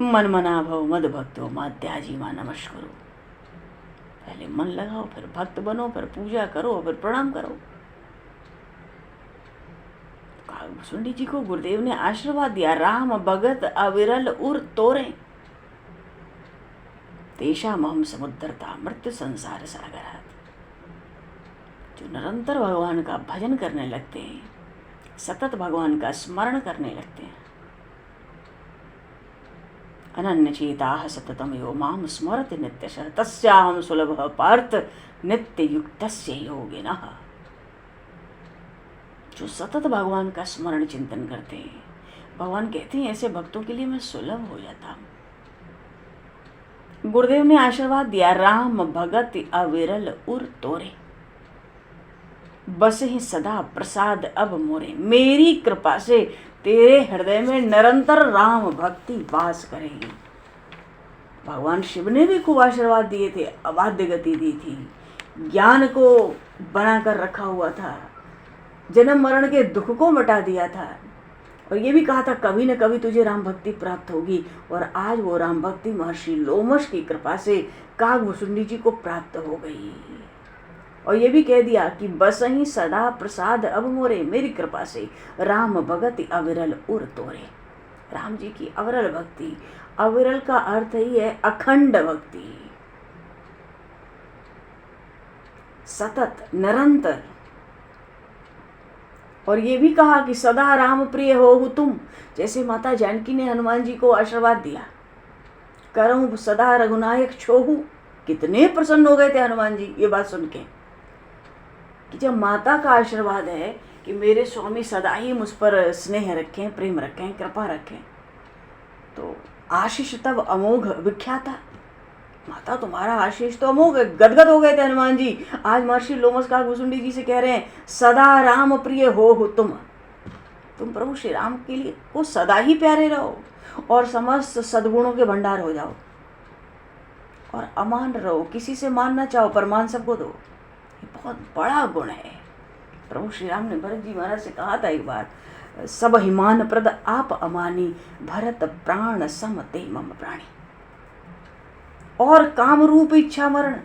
मन मना भव मद भक्तो मात्याजी मां नमस्करो। पहले मन लगाओ, फिर भक्त बनो, फिर पूजा करो, फिर प्रणाम करो। काकभुसुंडी जी को गुरुदेव ने आशीर्वाद दिया, राम भगत अविरल उर तोरे, तेषामहं समुद्धरता मृत्यु संसार सागरात्। जो निरंतर भगवान का भजन करने लगते हैं, सतत भगवान का स्मरण करने लगते हैं, अनन्य चेताः सततम यो माम स्मरति नित्यशः तस्याहं सुलभः पार्थ नित्य युक्तस्य योगिनः। जो सतत भगवान का स्मरण चिंतन करते हैं, भगवान कहते हैं ऐसे भक्तों के लिए मैं सुलभ हो जाता हूं। गुरुदेव ने आशीर्वाद दिया, राम भगत अविरल उर तोरे, बस ही सदा प्रसाद अब मोरे। मेरी कृपा से तेरे हृदय में निरंतर राम भक्ति वास करेगी। भगवान शिव ने भी खूब आशीर्वाद दिए थे, अबाध्य गति दी थी, ज्ञान को बनाकर रखा हुआ था, जन्म मरण के दुख को मिटा दिया था, और ये भी कहा था कभी न कभी तुझे राम भक्ति प्राप्त होगी। और आज वो राम भक्ति महर्षि लोमश की कृपा से काकभुसुंडी जी को प्राप्त हो गई। और ये भी कह दिया कि बस ही सदा प्रसाद अब मोरे, मेरी कृपा से राम भगति अविरल उर तोरे। राम जी की अविरल भक्ति, अविरल का अर्थ ही है अखंड भक्ति, सतत निरंतर। और ये भी कहा कि सदा राम प्रिय हो तुम, जैसे माता जानकी ने हनुमान जी को आशीर्वाद दिया, करऊं सदा रघुनायक छोहू। कितने प्रसन्न हो गए थे हनुमान जी ये बात सुन के, कि जब माता का आशीर्वाद है कि मेरे स्वामी सदा ही मुझ पर स्नेह रखें, प्रेम रखें, कृपा रखें, तो आशीष तब अमोघ विख्याता। माता तुम्हारा आशीष तो अमोघ। गदगद हो गए थे हनुमान जी। आज महर्षि लोमस काकभुसुंडी जी से कह रहे हैं, सदा राम प्रिय हो तुम प्रभु श्री राम के लिए को सदा ही प्यारे रहो, और समस्त सद्गुणों के भंडार हो जाओ, और अमान रहो, किसी से मान ना चाहो पर मान सबको दो। ये बहुत बड़ा गुण है। प्रभु श्री राम ने भरत जी महाराज से कहा था एक बार, सब हिमान प्रद आप अमानी, भरत प्राण सम ते मम प्राणी। और काम रूप इच्छा मरण,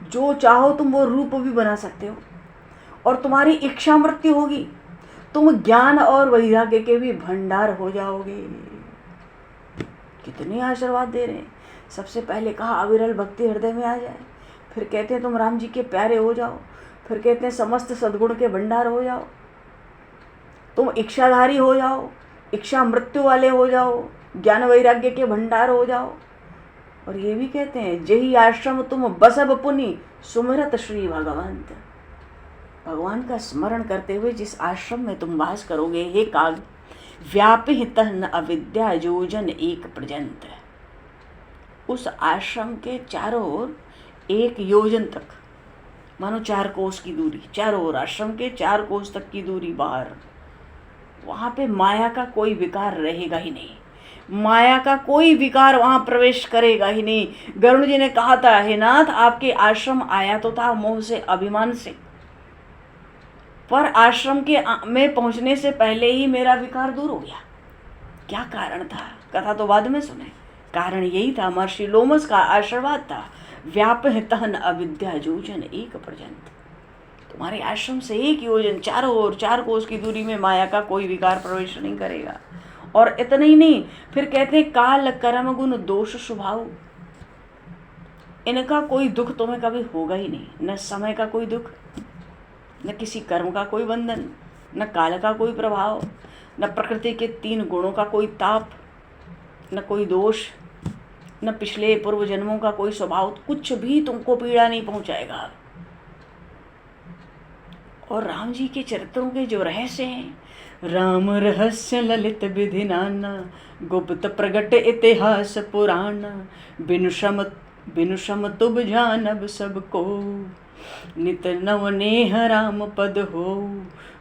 जो चाहो तुम वो रूप भी बना सकते हो, और तुम्हारी इच्छा मृत्यु होगी, तुम ज्ञान और वैराग्य के भी भंडार हो जाओगे। कितने आशीर्वाद दे रहे हैं। सबसे पहले कहा अविरल भक्ति हृदय में आ जाए, फिर कहते हैं तुम राम जी के प्यारे हो जाओ, फिर कहते हैं समस्त सद्गुण के भंडार हो जाओ, तुम इच्छाधारी हो जाओ, इच्छा मृत्यु वाले हो जाओ, ज्ञान वैराग्य के भंडार हो जाओ। और ये भी कहते हैं जही आश्रम तुम बसब पुनि सुमिरत श्री भगवंत। भगवान का स्मरण करते हुए जिस आश्रम में तुम वास करोगे, हे काग, व्यापि तह न अविद्या योजन एक पर्यंत। उस आश्रम के चारों ओर 1 योजन तक, मानो 4 कोस की दूरी, चारों ओर आश्रम के 4 कोस तक की दूरी बाहर, वहाँ पे माया का कोई विकार रहेगा ही नहीं। माया का कोई विकार वहां प्रवेश करेगा ही नहीं। गरुड़ जी ने कहा था, हे नाथ, आपके आश्रम आया तो था मोह से, अभिमान से, पर आश्रम के में पहुंचने से पहले ही मेरा विकार दूर हो गया। क्या कारण था? कथा तो बाद में सुने। कारण यही था, महर्षि लोमस का आशीर्वाद था। व्यापह तहन अविद्या योजन एक पर्यंत। तुम्हारे आश्रम से 1 योजन चारों ओर 4 कोस की दूरी में माया का कोई विकार प्रवेश नहीं करेगा। और इतना ही नहीं, फिर कहते हैं काल कर्म गुण दोष स्वभाव, इनका कोई दुख तुम्हें कभी होगा ही नहीं। न समय का कोई दुख, न किसी कर्म का कोई बंधन, न काल का कोई प्रभाव, न प्रकृति के 3 गुणों का कोई ताप, न कोई दोष, न पिछले पूर्व जन्मों का कोई स्वभाव, कुछ भी तुमको पीड़ा नहीं पहुंचाएगा। और राम जी के चरित्रों के जो रहस्य हैं, राम रहस्य ललित विधि नाना, गुप्त प्रगट इतिहास पुराण, बिनु श्रम तुब जानब सबको, नित नव नेह राम पद हो,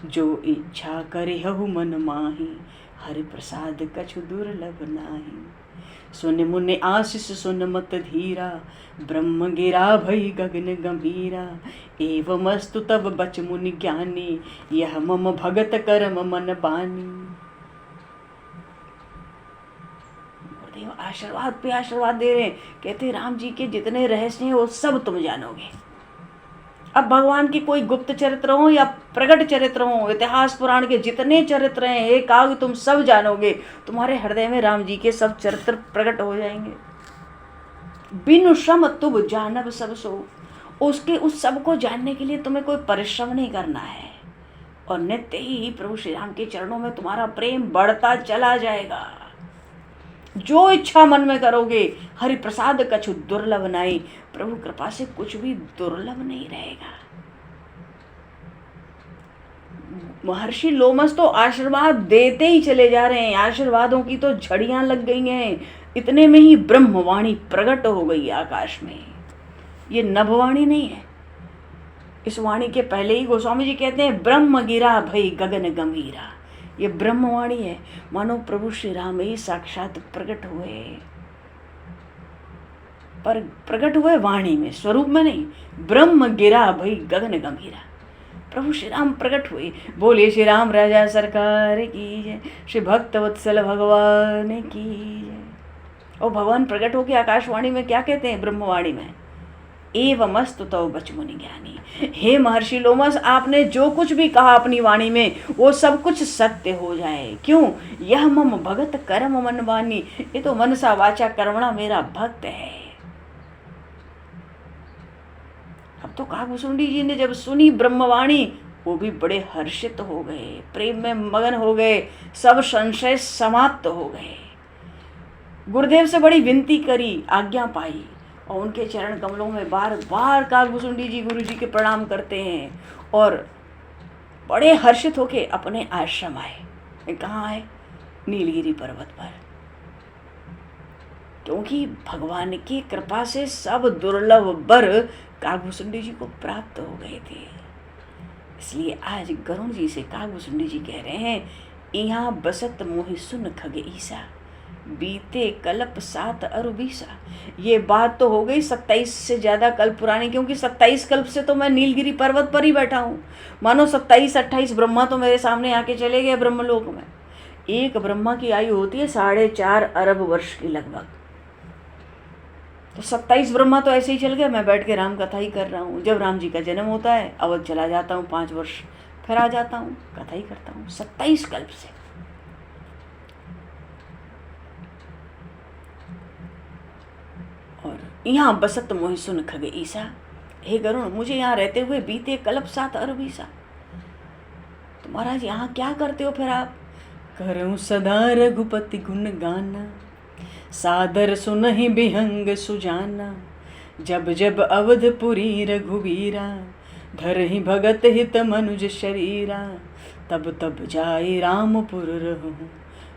जो इच्छा करे हहु मन माही, हरि प्रसाद कछु दुर्लभ नाही। सुन मुनि आशीष सुन मत धीरा, ब्रह्म गिरा भई गगन गंभीरा, एवमस्तु तब बच मुनि ज्ञानी, यह मम भगत कर्म मन बानी। गुरुदेव आशीर्वाद पे आशीर्वाद दे रहे हैं, कहते राम जी के जितने रहस्य हैं वो सब तुम जानोगे। अब भगवान की कोई गुप्त चरित्र हो या प्रकट चरित्र हो, इतिहास पुराण के जितने चरित्र हैं एक आग तुम सब जानोगे। तुम्हारे हृदय में राम जी के सब चरित्र प्रकट हो जाएंगे। बिनु श्रम तुब जानब सब सो, उसके उस सब को जानने के लिए तुम्हें कोई परिश्रम नहीं करना है, और नित्य ही प्रभु श्री राम के चरणों में तुम्हारा प्रेम बढ़ता चला जाएगा। जो इच्छा मन में करोगे, हरि प्रसाद कछु दुर्लभ नहीं, प्रभु कृपा से कुछ भी दुर्लभ नहीं रहेगा। महर्षि लोमस तो आशीर्वाद देते ही चले जा रहे हैं, आशीर्वादों की तो झड़ियां लग गई हैं। इतने में ही ब्रह्मवाणी प्रकट हो गई आकाश में। ये नभवाणी नहीं है। इस वाणी के पहले ही गोस्वामी जी कहते हैं ब्रह्म गिरा भई गगन गंभीरा। ये ब्रह्मवाणी है, मानो प्रभु श्री राम ही साक्षात प्रकट हुए, पर प्रकट हुए वाणी में, स्वरूप में नहीं। ब्रह्म गिरा भई गगन गंभीरा, प्रभु श्री राम प्रकट हुए। बोलिए श्री राम राजा सरकार की जय, श्री भक्त वत्सल भगवान की जय। और भगवान प्रकट होकर आकाशवाणी में क्या कहते हैं? ब्रह्मवाणी में, एवमस्तु तव बच मुनि ज्ञानी। हे महर्षि लोमस, आपने जो कुछ भी कहा अपनी वाणी में वो सब कुछ सत्य हो जाए। क्यों? यह मम भगत कर्म मन वाणी, ये तो मनसा वाचा कर्मणा मेरा भक्त है। अब तो काकभूषुंडी जी ने जब सुनी ब्रह्मवाणी, वो भी बड़े हर्षित हो गए, प्रेम में मगन हो गए, सब संशय समाप्त हो गए। गुरुदेव से बड़ी विनती करी, आज्ञा पाई, और उनके चरण कमलों में बार बार काकभूषुंडी जी गुरु जी के प्रणाम करते हैं, और बड़े हर्षित होके अपने आश्रम आए। कहाँ आए? नीलगिरी पर्वत पर। क्योंकि भगवान की कृपा से सब दुर्लभ वर काकभूषुंडी जी को प्राप्त हो गए थे। इसलिए आज गरुण जी से काकभूषुंडी जी कह रहे हैं, यहाँ बसत मोहि सुन खग ईसा, बीते कल्प 7 अरु 20। ये बात तो हो गई 27 से ज़्यादा कल्प पुरानी, क्योंकि 27 कल्प से तो मैं नीलगिरी पर्वत पर ही बैठा हूँ। मानो 27-28 ब्रह्मा तो मेरे सामने आके चले गए ब्रह्मलोक में। एक ब्रह्मा की आयु होती है 4.5 अरब वर्ष की लगभग। तो 27 ब्रह्मा तो ऐसे ही चल गए, मैं बैठ के राम कथा ही कर रहा हूँ। जब राम जी का जन्म होता है, अवध चला जाता हूँ 5 वर्ष, फिर आ जाता हूँ, कथा ही करता हूँ 27 कल्प से। और यहाँ बसत मोहि सुन खग ईसा, हे गरुण, मुझे यहाँ रहते हुए बीते कल्प 7 अरब ईसा। तो महाराज यहाँ क्या करते हो फिर आप? करूँ सदा रघुपति गुण गाना, सादर सुनहि बिहंग सुजाना, जब जब अवधपुरी रघुवीरा, धरहि भगत हित मनुज शरीरा, तब तब जाए रामपुर रहूँ,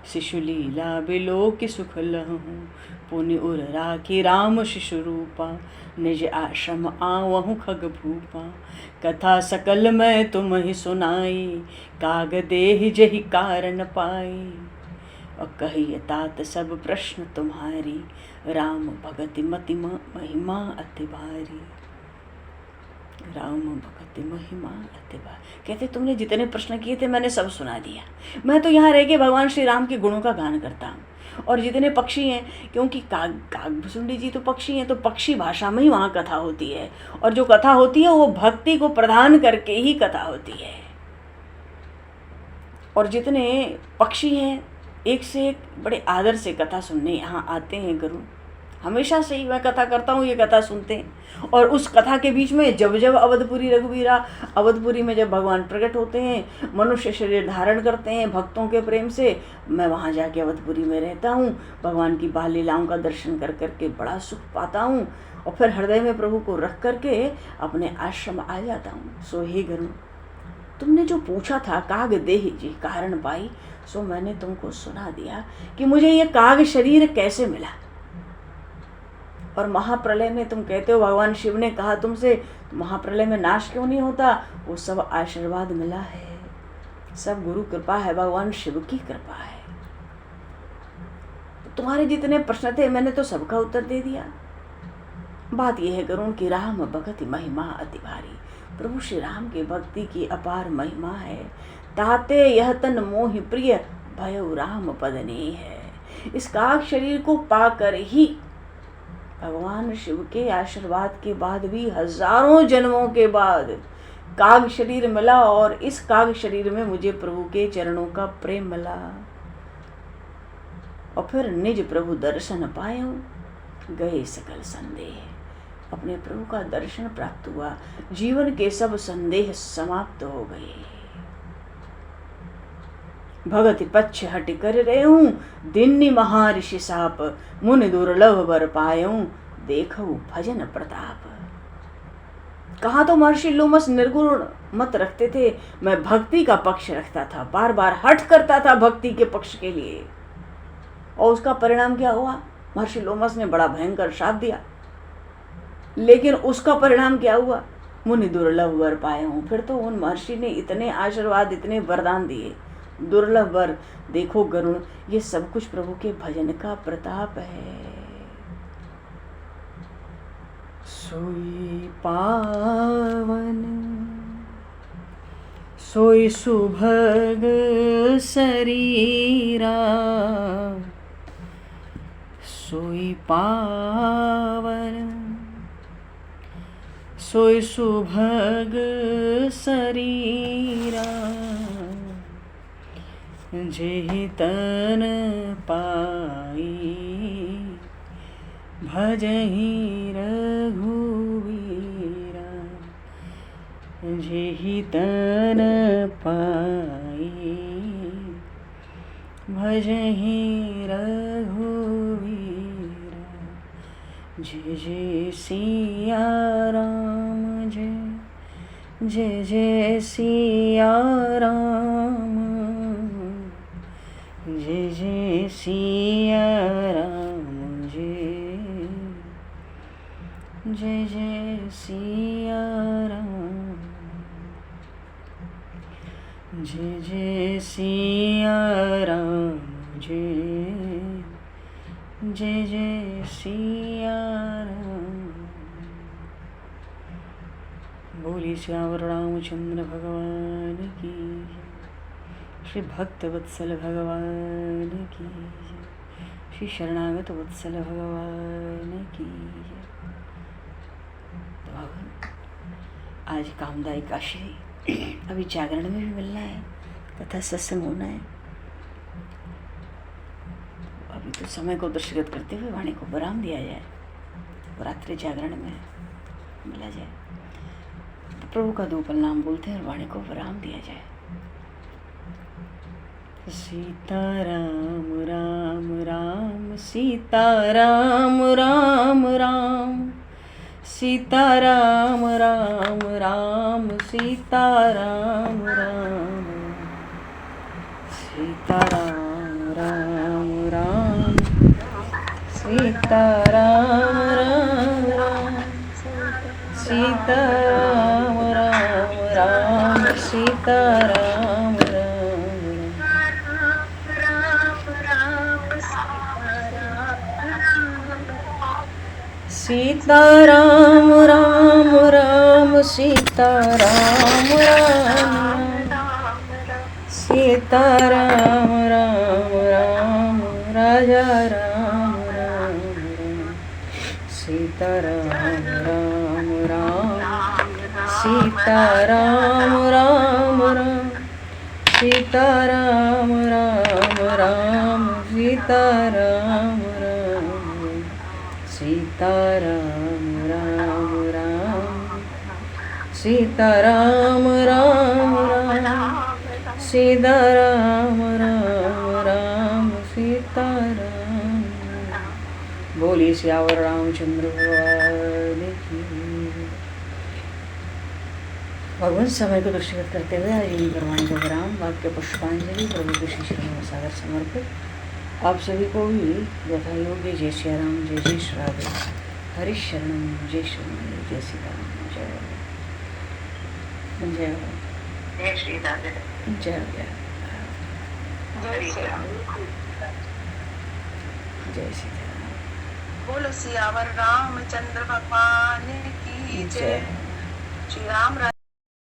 शिशु लीला बिलोक सुख लहूँ, पुनि उर राखी राम शिशु रूपा, निज आश्रम आवहु खग भूपा, कथा सकल मैं तुम ही सुनाई, काग देहि जहि कारण पाई। और कहिए तात सब प्रश्न तुम्हारी, राम भगति मति महिमा अति भारी। राम भगति महिमा अति भारी। कहते तुमने जितने प्रश्न किए थे मैंने सब सुना दिया। मैं तो यहाँ रह के भगवान श्री राम के गुणों का गान करता हूँ। और जितने पक्षी हैं, क्योंकि कागभुसुंडी जी तो पक्षी हैं, तो पक्षी भाषा में ही वहाँ कथा होती है। और जो कथा होती है वो भक्ति को प्रदान करके ही कथा होती है। और जितने पक्षी हैं एक से एक बड़े आदर से कथा सुनने यहाँ आते हैं। गरुड़ हमेशा से ही मैं कथा करता हूँ, ये कथा सुनते हैं। और उस कथा के बीच में जब जब अवधपुरी रघुवीरा, अवधपुरी में जब भगवान प्रकट होते हैं, मनुष्य शरीर धारण करते हैं भक्तों के प्रेम से, मैं वहाँ जाके अवधपुरी में रहता हूँ। भगवान की बाल लीलाओं का दर्शन कर करके बड़ा सुख पाता हूँ। और फिर हृदय में प्रभु को रख करके अपने आश्रम आ जाता हूँ। सो हे गरुड़, तुमने जो पूछा था काग देहि जी कारण पाई, सो मैंने तुमको सुना दिया कि मुझे ये काग शरीर कैसे मिला। और महाप्रलय में तुम कहते हो भगवान शिव ने कहा तुमसे, तो महाप्रलय में नाश क्यों नहीं होता? वो सब आशीर्वाद मिला है, सब गुरु कृपा है, भगवान शिव की कृपा है। तो तुम्हारे जितने प्रश्न थे मैंने तो सबका उत्तर दे दिया। बात यह है गरुड़ की राम भगति महिमा अति भारी। प्रभु श्री राम की भक्ति की अपार महिमा है। ताते यह तन मोहि प्रिय भयउ राम पदने है। इस काग शरीर को पाकर ही भगवान शिव के आशीर्वाद के बाद भी हजारों जन्मों के बाद काग शरीर मिला। और इस काग शरीर में मुझे प्रभु के चरणों का प्रेम मिला। और फिर निज प्रभु दर्शन पायो गए सकल संदेह। अपने प्रभु का दर्शन प्राप्त हुआ, जीवन के सब संदेह समाप्त हो गए। भगति पक्ष हट कर रहे हूँ, दिन्नी महर्षि साप, मुनि दुर्लभ बर पायूं, देखो भजन प्रताप। कहा तो महर्षि लोमस निर्गुण मत रखते थे, मैं भक्ति का पक्ष रखता था, बार बार हट करता था भक्ति के पक्ष के लिए। और उसका परिणाम क्या हुआ? महर्षि लोमस ने बड़ा भयंकर श्राप दिया। लेकिन उसका परिणाम क्या हुआ? मुनि दुर्लभ वर पाए हूँ। फिर तो उन महर्षि ने इतने आशीर्वाद, इतने वरदान दिए, दुर्लभ वर। देखो गरुड़, ये सब कुछ प्रभु के भजन का प्रताप है। सोई पावन सोई सुभग शरीरा, सोई पावन सोई सुभग शरीरा, जेहि तन पाई भजहि रघुवीरा। जेहि तन पाई भजहि रघुवीरा। जय जय सिया राम, जय जय जय सिया राम, जय जय सिया राम, जय जय सिया राम, जय जय सिया राम, जय जय सिया राम। बोली श्यावर रामचंद्र भगवान की जय। श्री भक्त वत्सल भगवान की जय। श्री शरणागत वत्सल भगवान की जय। तो अब आज कामदाई काशी, अभी जागरण में भी मिलना है, कथा सत्संग होना है। अभी तो समय को दृष्टिगत करते हुए वाणी को विराम दिया जाए, रात्रि जागरण में मिला जाए। तो प्रभु का दो पल नाम बोलते हैं और वाणी को विराम दिया जाए। सीता राम राम राम, सीता राम राम राम, सीता राम राम राम, सीता राम राम, सीता राम राम राम, सीता राम राम राम, सीता राम राम राम, सीता राम राम राम। सीता राम राम राम सीता राम राम सीता राम राम राम राजा राम राम राम सीता राम राम राम सीता राम राम राम सीता राम राम राम सीता राम राम सीता राम राम राम सीता राम राम राम सीता राम राम राम सीता राम। बोलिए सियावर रामचंद्र भगवान की। भगवान समय को दृष्टिगत करते हुए आज इन परवाणी का विराम वाक्य पुष्पांजलि प्रभु के श्री चरणों में सादर समर्पित। आप सभी को भी यथा योग्य जय श्री राम जय जय श्री राधे हरि शरणम जय श्री जय श्री राम जय जय जय श्री राधे जय जय जय श्री राम। जय श्री राम। बोलो सियावर रामचंद्र भगवान की जय। श्री राम।